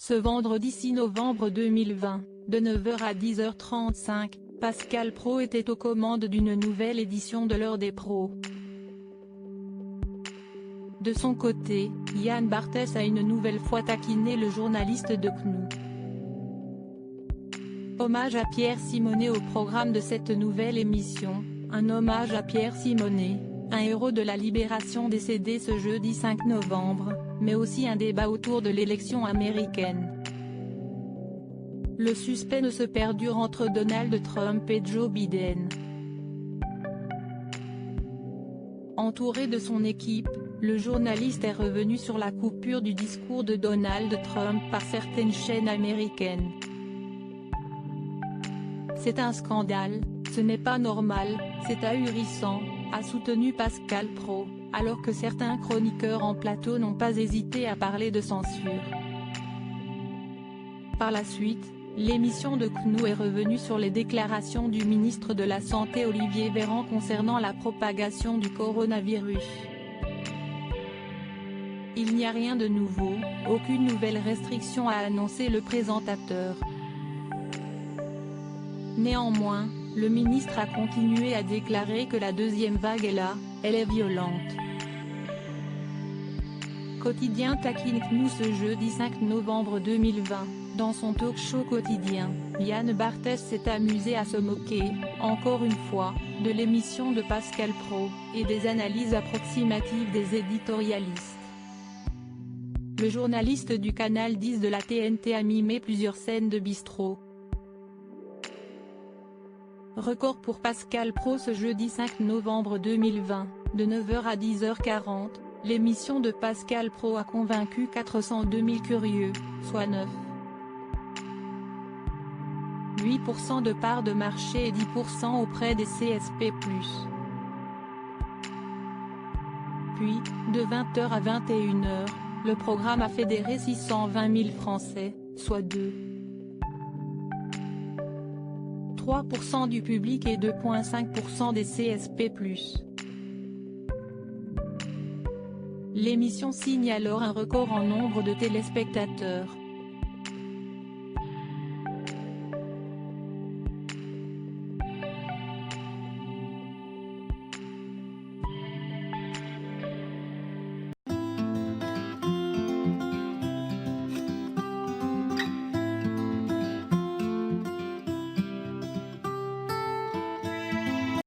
Ce vendredi 6 novembre 2020, de 9h à 10h35, Pascal Praud était aux commandes d'une nouvelle édition de l'Heure des pros. De son côté, Yann Barthès a une nouvelle fois taquiné le journaliste de CNU. Hommage à Pierre Simonet au programme de cette nouvelle émission, un hommage à Pierre Simonet, un héros de la libération décédé ce jeudi 5 novembre, mais aussi un débat autour de l'élection américaine. Le suspense se perdure entre Donald Trump et Joe Biden. Entouré de son équipe, le journaliste est revenu sur la coupure du discours de Donald Trump par certaines chaînes américaines. C'est un scandale, ce n'est pas normal, c'est ahurissant, a soutenu Pascal Praud, alors que certains chroniqueurs en plateau n'ont pas hésité à parler de censure. Par la suite, l'émission de CNU est revenue sur les déclarations du ministre de la Santé Olivier Véran concernant la propagation du coronavirus. Il n'y a rien de nouveau, aucune nouvelle restriction a annoncé le présentateur. Néanmoins, le ministre a continué à déclarer que la deuxième vague est là, elle est violente. Quotidien taquine CNU ce jeudi 5 novembre 2020, dans son talk-show quotidien, Yann Barthès s'est amusé à se moquer, encore une fois, de l'émission de Pascal Praud, et des analyses approximatives des éditorialistes. Le journaliste du canal 10 de la TNT a mimé plusieurs scènes de bistrot. Record pour Pascal Praud ce jeudi 5 novembre 2020, de 9h à 10h40, l'émission de Pascal Praud a convaincu 402 000 curieux, soit 9,8% de part de marché et 10% auprès des CSP+. Puis, de 20h à 21h, le programme a fédéré 620 000 Français, soit 2,3% du public et 2,5% des CSP+. L'émission signe alors un record en nombre de téléspectateurs.